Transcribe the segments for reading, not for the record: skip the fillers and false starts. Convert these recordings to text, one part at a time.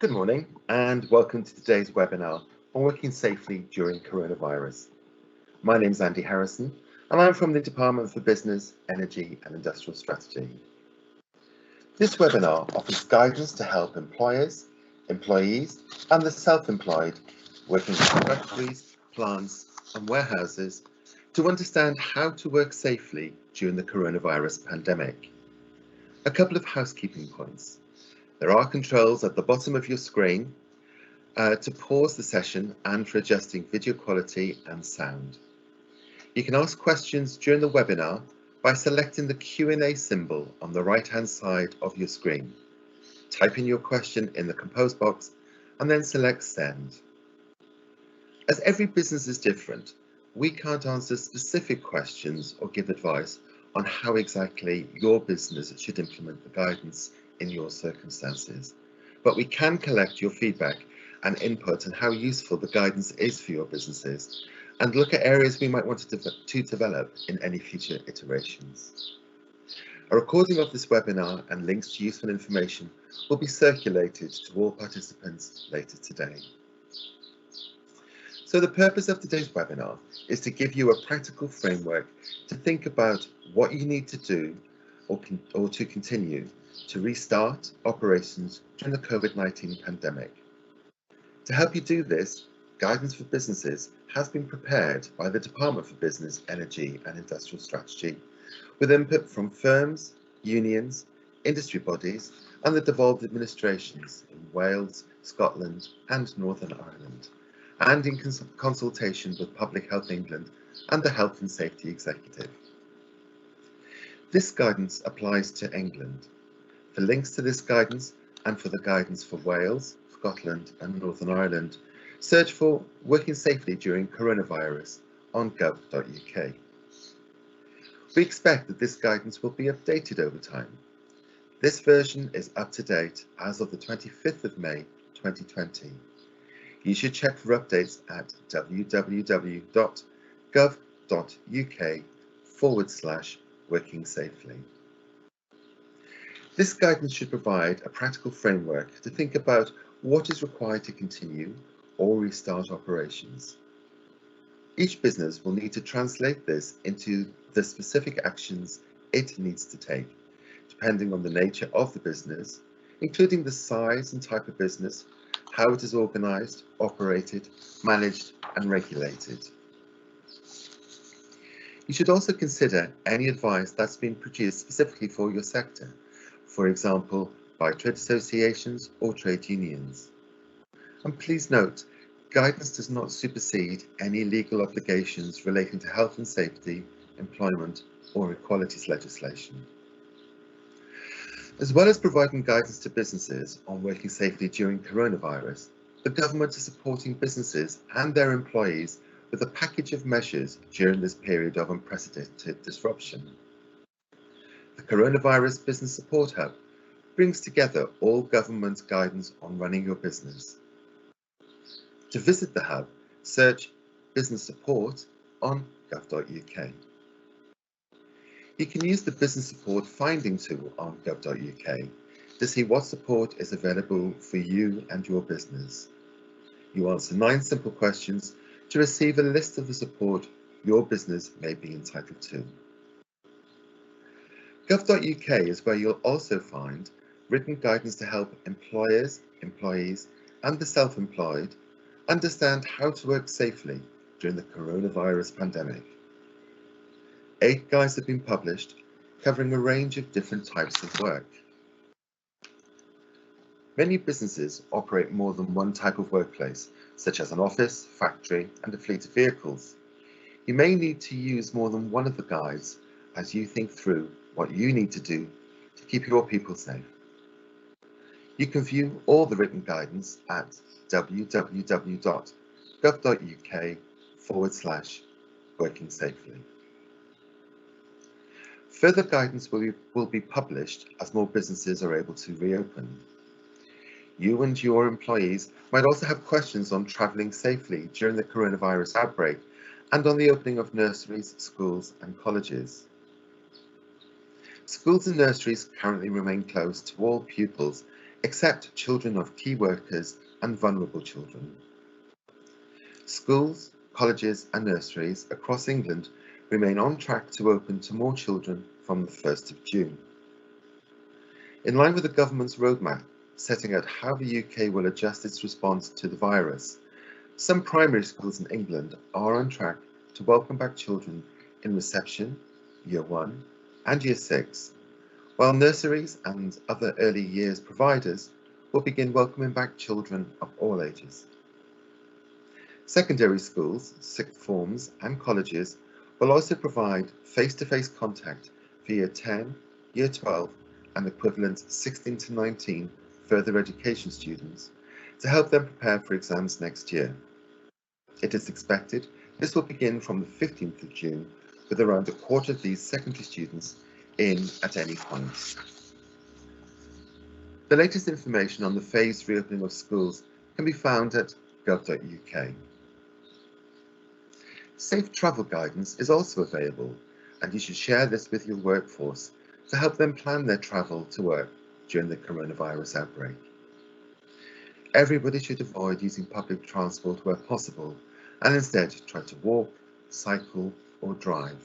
Good morning and welcome to today's webinar on working safely during coronavirus. My name is Andy Harrison and I'm from the Department for Business, Energy and Industrial Strategy. This webinar offers guidance to help employers, employees and the self-employed working in factories, plants and warehouses to understand how to work safely during the coronavirus pandemic. A couple of housekeeping points. There are controls at the bottom of your screen to pause the session and for adjusting video quality and sound. You can ask questions during the webinar by selecting the Q&A symbol on the right-hand side of your screen. Type in your question in the compose box and then select Send. As every business is different, we can't answer specific questions or give advice on how exactly your business should implement the guidance in your circumstances, but we can collect your feedback and input on how useful the guidance is for your businesses and look at areas we might want to develop in any future iterations. A recording of this webinar and links to useful information will be circulated to all participants later today. So the purpose of today's webinar is to give you a practical framework to think about what you need to do or to continue to restart operations during the COVID-19 pandemic. To help you do this, guidance for businesses has been prepared by the Department for Business, Energy and Industrial Strategy, with input from firms, unions, industry bodies and the devolved administrations in Wales, Scotland and Northern Ireland, and in consultation with Public Health England and the Health and Safety Executive. This guidance applies to England. For links to this guidance and for the guidance for Wales, Scotland and Northern Ireland, search for Working Safely During Coronavirus on gov.uk. We expect that this guidance will be updated over time. This version is up to date as of the 25th of May 2020. You should check for updates at www.gov.uk/working safely. This guidance should provide a practical framework to think about what is required to continue or restart operations. Each business will need to translate this into the specific actions it needs to take, depending on the nature of the business, including the size and type of business, how it is organised, operated, managed and regulated. You should also consider any advice that's been produced specifically for your sector, for example, by trade associations or trade unions. And please note, guidance does not supersede any legal obligations relating to health and safety, employment or equalities legislation. As well as providing guidance to businesses on working safely during coronavirus, the government is supporting businesses and their employees with a package of measures during this period of unprecedented disruption. The Coronavirus Business Support Hub brings together all government guidance on running your business. To visit the hub, search Business Support on gov.uk. You can use the Business Support Finding tool on gov.uk to see what support is available for you and your business. You answer 9 simple questions to receive a list of the support your business may be entitled to. Gov.uk is where you'll also find written guidance to help employers, employees and the self-employed understand how to work safely during the coronavirus pandemic. 8 guides have been published covering a range of different types of work. Many businesses operate more than one type of workplace, such as an office, factory and a fleet of vehicles. You may need to use more than one of the guides as you think through what you need to do to keep your people safe. You can view all the written guidance at www.gov.uk/working safely. Further guidance will be published as more businesses are able to reopen. You and your employees might also have questions on travelling safely during the coronavirus outbreak and on the opening of nurseries, schools and colleges. Schools and nurseries currently remain closed to all pupils except children of key workers and vulnerable children. Schools, colleges and nurseries across England remain on track to open to more children from the 1st of June. In line with the government's roadmap setting out how the UK will adjust its response to the virus, some primary schools in England are on track to welcome back children in reception, Year 1 and Year 6, while nurseries and other early years providers will begin welcoming back children of all ages. Secondary schools, sixth forms and colleges will also provide face-to-face contact for Year 10, Year 12 and equivalent 16 to 19 further education students to help them prepare for exams next year. It is expected this will begin from the 15th of June, with around a quarter of these secondary students in at any point. The latest information on the phased reopening of schools can be found at gov.uk. Safe travel guidance is also available, and you should share this with your workforce to help them plan their travel to work during the coronavirus outbreak. Everybody should avoid using public transport where possible and instead try to walk, cycle or drive.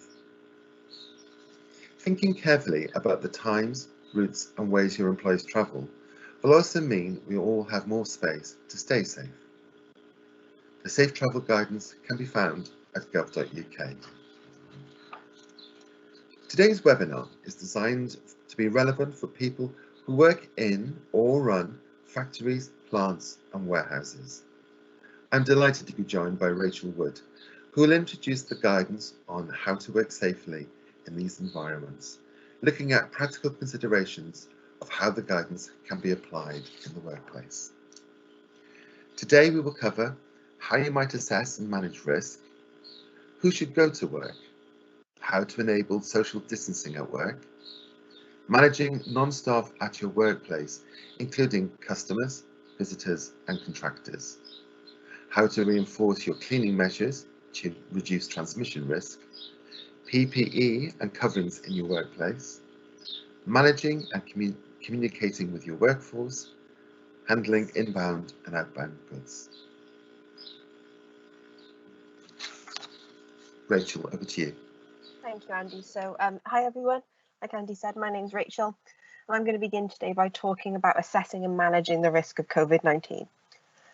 Thinking carefully about the times, routes and ways your employees travel will also mean we all have more space to stay safe. The safe travel guidance can be found at gov.uk. Today's webinar is designed to be relevant for people who work in or run factories, plants and warehouses. I'm delighted to be joined by Rachel Wood, who will introduce the guidance on how to work safely in these environments, looking at practical considerations of how the guidance can be applied in the workplace. Today we will cover how you might assess and manage risk, who should go to work, how to enable social distancing at work, managing non-staff at your workplace, including customers, visitors and contractors, how to reinforce your cleaning measures to reduce transmission risk, PPE and coverings in your workplace, managing and communicating with your workforce, handling inbound and outbound goods. Rachel, over to you. Thank you, Andy. So, hi everyone. Like Andy said, my name's Rachel, and I'm going to begin today by talking about assessing and managing the risk of COVID-19.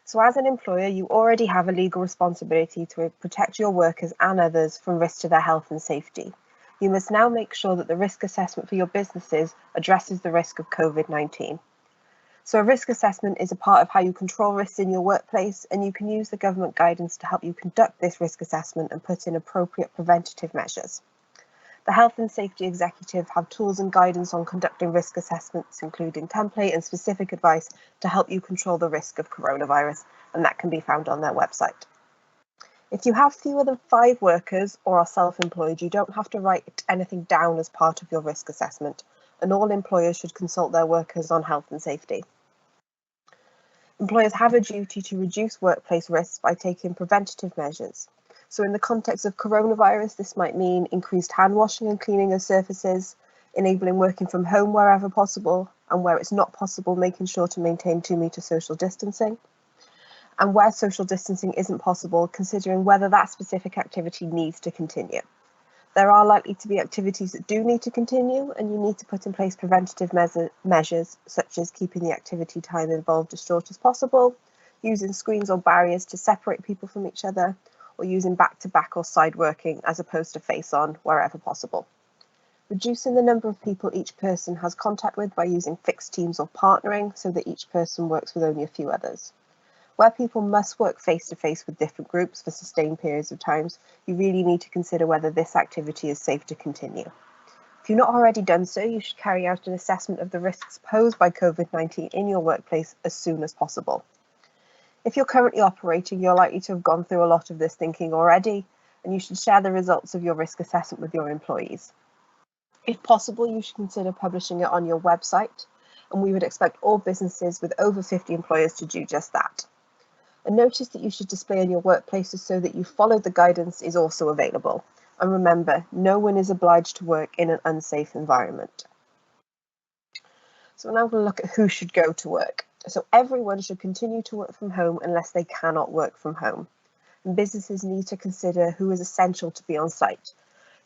So as an employer, you already have a legal responsibility to protect your workers and others from risk to their health and safety. You must now make sure that the risk assessment for your businesses addresses the risk of COVID-19. So a risk assessment is a part of how you control risks in your workplace, and you can use the government guidance to help you conduct this risk assessment and put in appropriate preventative measures. The Health and Safety Executive have tools and guidance on conducting risk assessments, including template and specific advice to help you control the risk of coronavirus, and that can be found on their website. If you have fewer than 5 workers or are self-employed, you don't have to write anything down as part of your risk assessment, and all employers should consult their workers on health and safety. Employers have a duty to reduce workplace risks by taking preventative measures. So in the context of coronavirus, this might mean increased hand washing and cleaning of surfaces, enabling working from home wherever possible, and where it's not possible, making sure to maintain 2-meter social distancing. And where social distancing isn't possible, considering whether that specific activity needs to continue. There are likely to be activities that do need to continue, and you need to put in place preventative measures, such as keeping the activity time involved as short as possible, using screens or barriers to separate people from each other, or using back-to-back or side working as opposed to face-on wherever possible. Reducing the number of people each person has contact with by using fixed teams or partnering so that each person works with only a few others. Where people must work face-to-face with different groups for sustained periods of times, you really need to consider whether this activity is safe to continue. If you've not already done so, you should carry out an assessment of the risks posed by COVID-19 in your workplace as soon as possible. If you're currently operating, you're likely to have gone through a lot of this thinking already, and you should share the results of your risk assessment with your employees. If possible, you should consider publishing it on your website, and we would expect all businesses with over 50 employees to do just that. A notice that you should display in your workplaces so that you follow the guidance is also available. And remember, no one is obliged to work in an unsafe environment. So we're now going to look at who should go to work. So everyone should continue to work from home unless they cannot work from home. And businesses need to consider who is essential to be on site.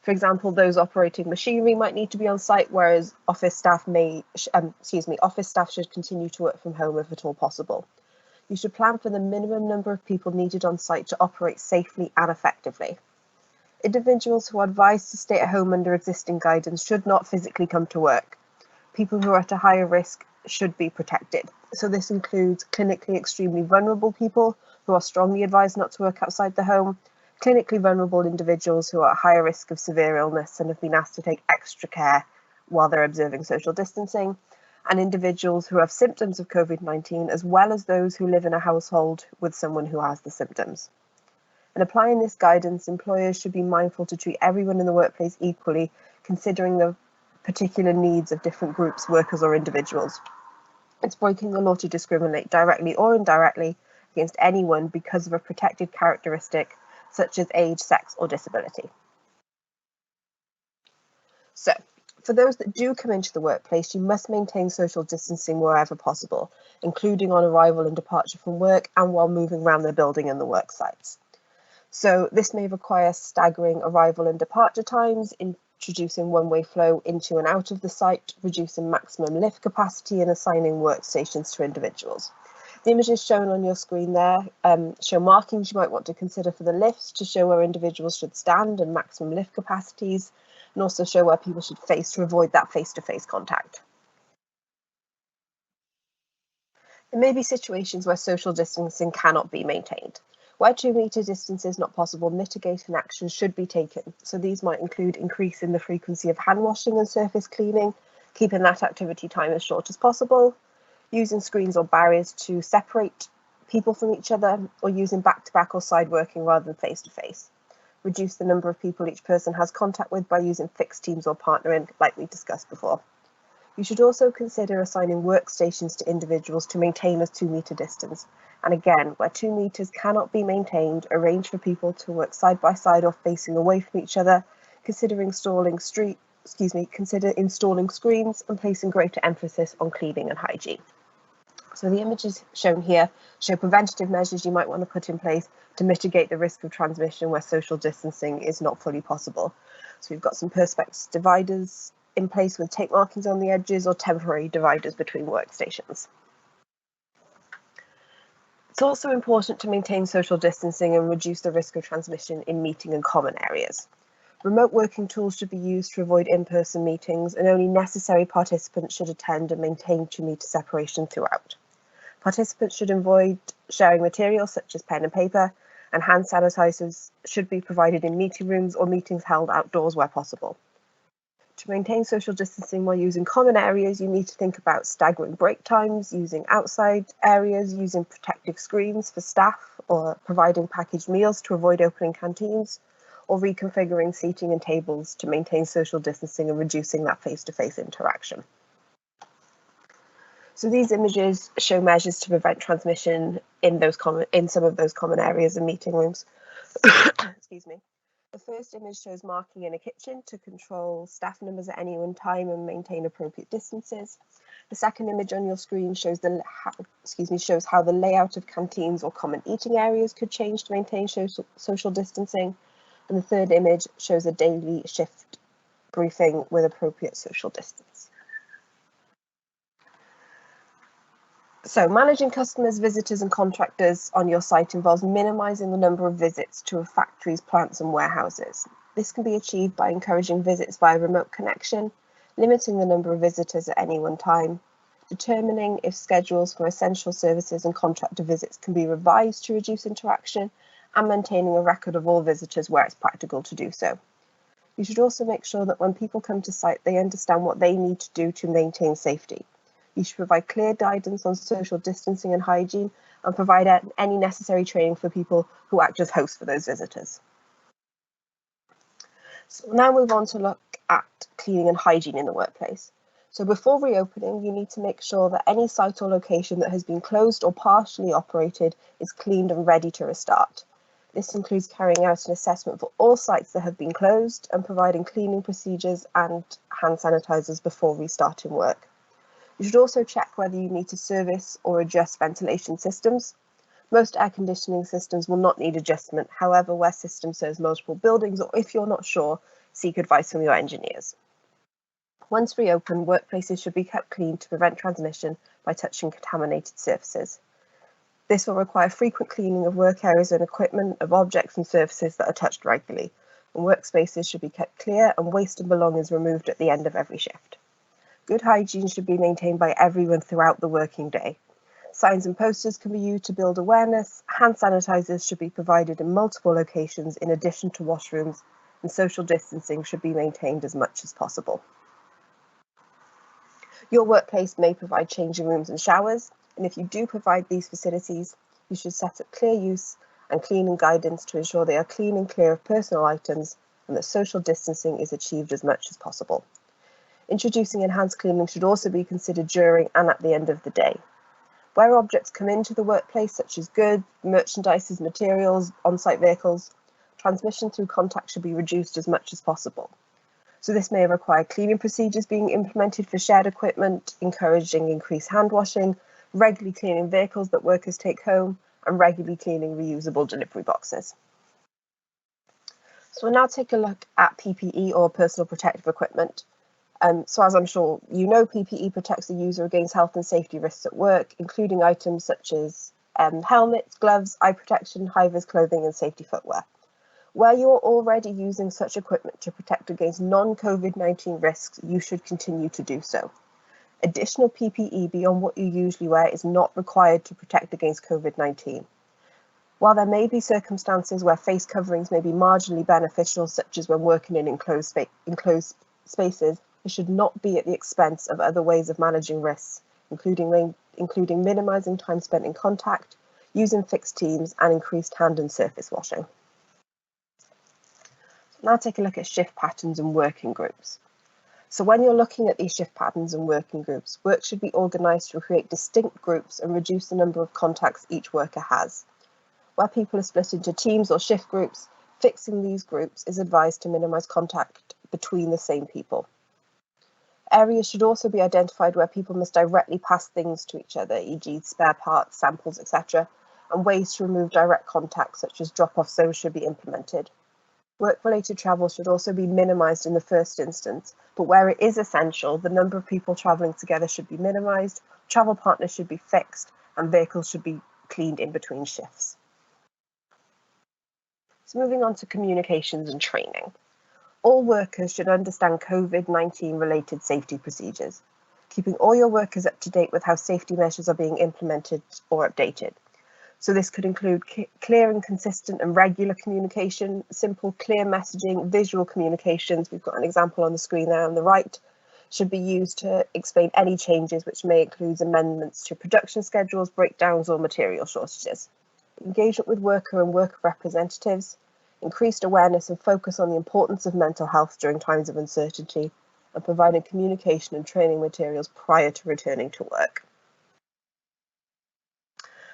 For example, those operating machinery might need to be on site, whereas office staff should continue to work from home if at all possible. You should plan for the minimum number of people needed on site to operate safely and effectively. Individuals who are advised to stay at home under existing guidance should not physically come to work. People who are at a higher risk should be protected. So this includes clinically extremely vulnerable people who are strongly advised not to work outside the home, clinically vulnerable individuals who are at higher risk of severe illness and have been asked to take extra care while they're observing social distancing, and individuals who have symptoms of COVID-19, as well as those who live in a household with someone who has the symptoms. In applying this guidance, employers should be mindful to treat everyone in the workplace equally, considering the particular needs of different groups, workers or individuals. It's breaking the law to discriminate directly or indirectly against anyone because of a protected characteristic such as age, sex or disability. So, for those that do come into the workplace, you must maintain social distancing wherever possible, including on arrival and departure from work and while moving around the building and the work sites. So this may require staggering arrival and departure times, introducing one-way flow into and out of the site, reducing maximum lift capacity and assigning workstations to individuals. The images shown on your screen there show markings you might want to consider for the lifts to show where individuals should stand and maximum lift capacities, and also show where people should face to avoid that face-to-face contact. There may be situations where social distancing cannot be maintained. Where 2 metre distance is not possible, mitigating actions should be taken. So these might include increasing the frequency of hand washing and surface cleaning, keeping that activity time as short as possible, using screens or barriers to separate people from each other, or using back-to-back or side working rather than face-to-face. Reduce the number of people each person has contact with by using fixed teams or partnering, like we discussed before. You should also consider assigning workstations to individuals to maintain a 2 metre distance. And again, where 2 metres cannot be maintained, arrange for people to work side by side or facing away from each other, consider installing screens and placing greater emphasis on cleaning and hygiene. So the images shown here show preventative measures you might want to put in place to mitigate the risk of transmission where social distancing is not fully possible. So we've got some perspex dividers in place with tape markings on the edges or temporary dividers between workstations. It's also important to maintain social distancing and reduce the risk of transmission in meeting and common areas. Remote working tools should be used to avoid in-person meetings, and only necessary participants should attend and maintain 2 metre separation throughout. Participants should avoid sharing materials such as pen and paper, and hand sanitizers should be provided in meeting rooms or meetings held outdoors where possible. To maintain social distancing while using common areas, you need to think about staggering break times, using outside areas, using protective screens for staff, or providing packaged meals to avoid opening canteens, or reconfiguring seating and tables to maintain social distancing and reducing that face-to-face interaction. So these images show measures to prevent transmission in some of those common areas and meeting rooms. Excuse me. The first image shows marking in a kitchen to control staff numbers at any one time and maintain appropriate distances. The second image on your screen shows how the layout of canteens or common eating areas could change to maintain social distancing. And the third image shows a daily shift briefing with appropriate social distance. So managing customers, visitors and contractors on your site involves minimising the number of visits to factories, plants and warehouses. This can be achieved by encouraging visits via remote connection, limiting the number of visitors at any one time, determining if schedules for essential services and contractor visits can be revised to reduce interaction, and maintaining a record of all visitors where it's practical to do so. You should also make sure that when people come to site, they understand what they need to do to maintain safety. You should provide clear guidance on social distancing and hygiene and provide any necessary training for people who act as hosts for those visitors. So we'll now move on to look at cleaning and hygiene in the workplace. So before reopening, you need to make sure that any site or location that has been closed or partially operated is cleaned and ready to restart. This includes carrying out an assessment for all sites that have been closed and providing cleaning procedures and hand sanitizers before restarting work. You should also check whether you need to service or adjust ventilation systems. Most air conditioning systems will not need adjustment. However, where system serves multiple buildings, or if you're not sure, seek advice from your engineers. Once reopened, workplaces should be kept clean to prevent transmission by touching contaminated surfaces. This will require frequent cleaning of work areas and equipment, of objects and surfaces that are touched regularly, and workspaces should be kept clear and waste and belongings removed at the end of every shift. Good hygiene should be maintained by everyone throughout the working day. Signs and posters can be used to build awareness. Hand sanitizers should be provided in multiple locations in addition to washrooms, and social distancing should be maintained as much as possible. Your workplace may provide changing rooms and showers, and if you do provide these facilities, you should set up clear use and cleaning guidance to ensure they are clean and clear of personal items and that social distancing is achieved as much as possible. Introducing enhanced cleaning should also be considered during and at the end of the day. Where objects come into the workplace, such as goods, merchandise, materials, on-site vehicles, transmission through contact should be reduced as much as possible. So this may require cleaning procedures being implemented for shared equipment, encouraging increased hand washing, regularly cleaning vehicles that workers take home, and regularly cleaning reusable delivery boxes. So we'll now take a look at PPE, or personal protective equipment. So as I'm sure you know, PPE protects the user against health and safety risks at work, including items such as helmets, gloves, eye protection, high-vis clothing, and safety footwear. Where you're already using such equipment to protect against non-COVID-19 risks, you should continue to do so. Additional PPE beyond what you usually wear is not required to protect against COVID-19. While there may be circumstances where face coverings may be marginally beneficial, such as when working in enclosed spaces, it should not be at the expense of other ways of managing risks, including minimizing time spent in contact, using fixed teams, and increased hand and surface washing. Now take a look at shift patterns and working groups. So when you're looking at these shift patterns and working groups, work should be organised to create distinct groups and reduce the number of contacts each worker has. Where people are split into teams or shift groups, fixing these groups is advised to minimise contact between the same people. Areas should also be identified where people must directly pass things to each other, e.g. spare parts, samples, etc., and ways to remove direct contact, such as drop-off zones, should be implemented. Work-related travel should also be minimised in the first instance, but where it is essential, the number of people travelling together should be minimised, travel partners should be fixed, and vehicles should be cleaned in between shifts. So moving on to communications and training. All workers should understand COVID-19 related safety procedures, keeping all your workers up to date with how safety measures are being implemented or updated. So this could include clear and consistent and regular communication, simple, clear messaging, visual communications. We've got an example on the screen there on the right, should be used to explain any changes, which may include amendments to production schedules, breakdowns, or material shortages. Engagement with worker and worker representatives, increased awareness and focus on the importance of mental health during times of uncertainty, and providing communication and training materials prior to returning to work.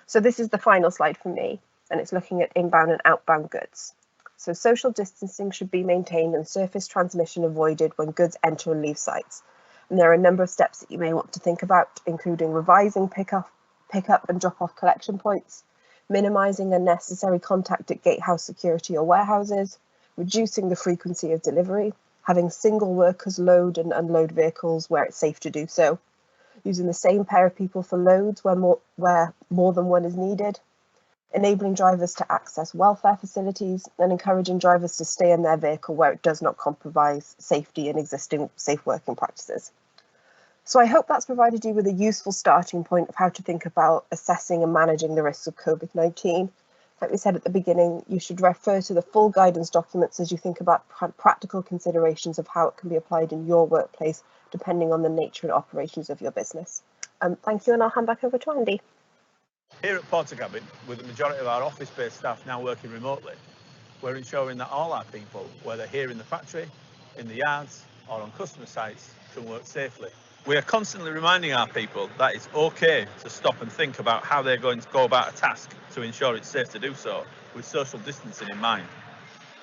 So this is the final slide for me, and it's looking at inbound and outbound goods. So social distancing should be maintained and surface transmission avoided when goods enter and leave sites. And there are a number of steps that you may want to think about, including revising pick-up and drop-off collection points, minimising unnecessary contact at gatehouse security or warehouses, reducing the frequency of delivery, having single workers load and unload vehicles where it's safe to do so, using the same pair of people for loads where more than one is needed, enabling drivers to access welfare facilities, and encouraging drivers to stay in their vehicle where it does not compromise safety and existing safe working practices. So I hope that's provided you with a useful starting point of how to think about assessing and managing the risks of COVID-19. Like we said at the beginning, you should refer to the full guidance documents as you think about practical considerations of how it can be applied in your workplace, depending on the nature and operations of your business. Thank you, and I'll hand back over to Andy. Here at Portakabin, with the majority of our office-based staff now working remotely, we're ensuring that all our people, whether here in the factory, in the yards, or on customer sites, can work safely. We are constantly reminding our people that it's okay to stop and think about how they're going to go about a task to ensure it's safe to do so, with social distancing in mind.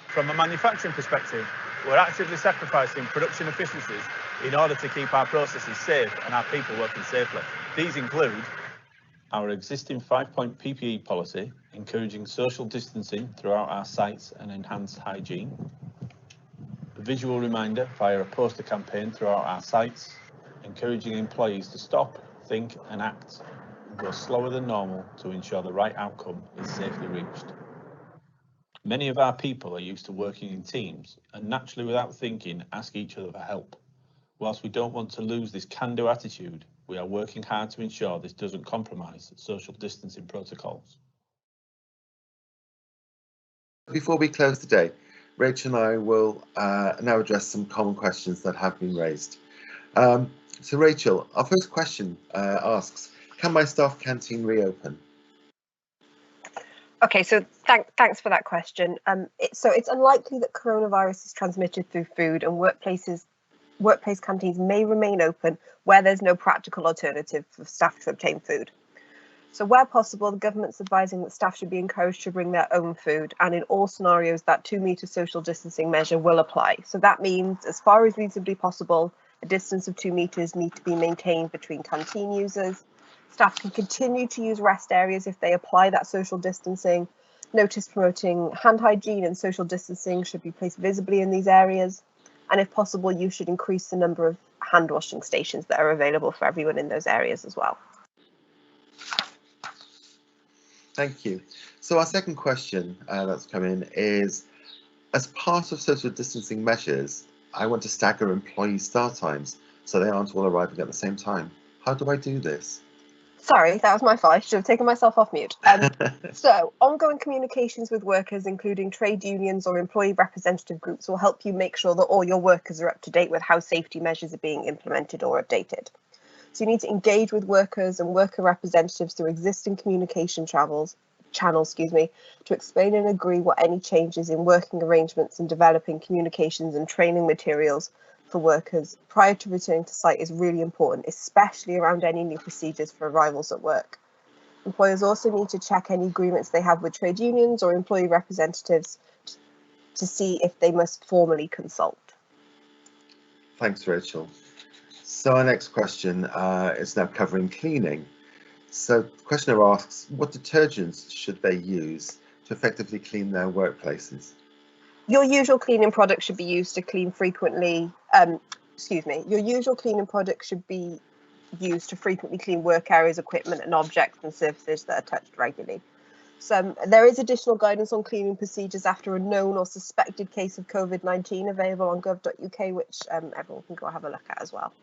From a manufacturing perspective, we're actively sacrificing production efficiencies in order to keep our processes safe and our people working safely. These include our existing 5-point PPE policy, encouraging social distancing throughout our sites and enhanced hygiene. A visual reminder via a poster campaign throughout our sites, encouraging employees to stop, think and act and go slower than normal to ensure the right outcome is safely reached. Many of our people are used to working in teams and naturally without thinking ask each other for help. Whilst we don't want to lose this can-do attitude, we are working hard to ensure this doesn't compromise social distancing protocols. Before we close today, Rachel and I will now address some common questions that have been raised. So Rachel, our first question asks, can my staff canteen reopen? Okay, so thanks for that question. So it's unlikely that coronavirus is transmitted through food, and workplace canteens may remain open where there's no practical alternative for staff to obtain food. So where possible, the government's advising that staff should be encouraged to bring their own food, and in all scenarios that 2-metre social distancing measure will apply. So that means, as far as reasonably possible, a distance of 2 metres need to be maintained between canteen users. Staff can continue to use rest areas if they apply that social distancing. Notice promoting hand hygiene and social distancing should be placed visibly in these areas. And if possible, you should increase the number of hand washing stations that are available for everyone in those areas as well. Thank you. So our second question that's come in is, as part of social distancing measures, I want to stagger employee start times so they aren't all arriving at the same time. How do I do this? Sorry, that was my fault. I should have taken myself off mute. So, ongoing communications with workers, including trade unions or employee representative groups, will help you make sure that all your workers are up to date with how safety measures are being implemented or updated. So you need to engage with workers and worker representatives through existing communication channels, to explain and agree what any changes in working arrangements and developing communications and training materials for workers prior to returning to site is really important, especially around any new procedures for arrivals at work. Employers also need to check any agreements they have with trade unions or employee representatives to see if they must formally consult. Thanks, Rachel. So our next question is now covering cleaning. So the questioner asks, what detergents should they use to effectively clean their workplaces? Your usual cleaning products should be used to clean frequently. Your usual cleaning products should be used to frequently clean work areas, equipment, and objects and surfaces that are touched regularly. So there is additional guidance on cleaning procedures after a known or suspected case of COVID-19 available on gov.uk, which everyone can go have a look at as well.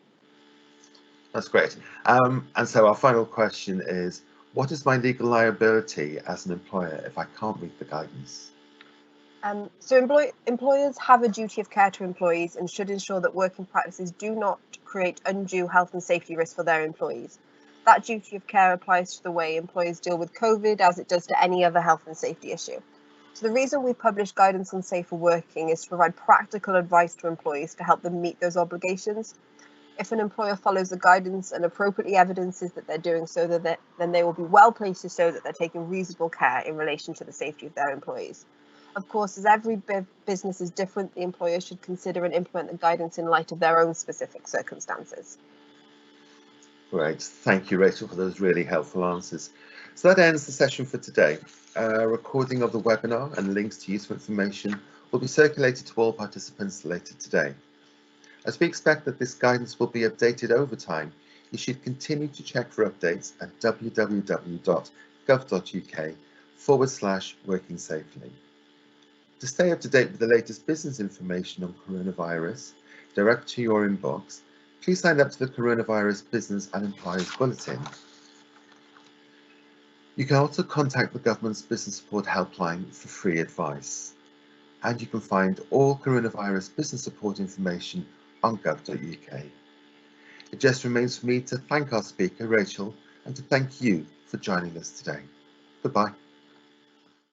That's great. And so our final question is, what is my legal liability as an employer if I can't meet the guidance? So employers have a duty of care to employees and should ensure that working practices do not create undue health and safety risks for their employees. That duty of care applies to the way employers deal with COVID as it does to any other health and safety issue. So the reason we publish guidance on safer working is to provide practical advice to employees to help them meet those obligations. If an employer follows the guidance and appropriately evidences that they're doing so, then they will be well placed to show that they're taking reasonable care in relation to the safety of their employees. Of course, as every business is different, the employer should consider and implement the guidance in light of their own specific circumstances. Great. Thank you, Rachel, for those really helpful answers. So that ends the session for today. A recording of the webinar and links to useful information will be circulated to all participants later today. As we expect that this guidance will be updated over time, you should continue to check for updates at www.gov.uk/working safely. To stay up to date with the latest business information on coronavirus, direct to your inbox, please sign up to the Coronavirus Business and Employers Bulletin. You can also contact the government's business support helpline for free advice. And you can find all coronavirus business support information on gov.uk. It just remains for me to thank our speaker, Rachel, and to thank you for joining us today. Goodbye.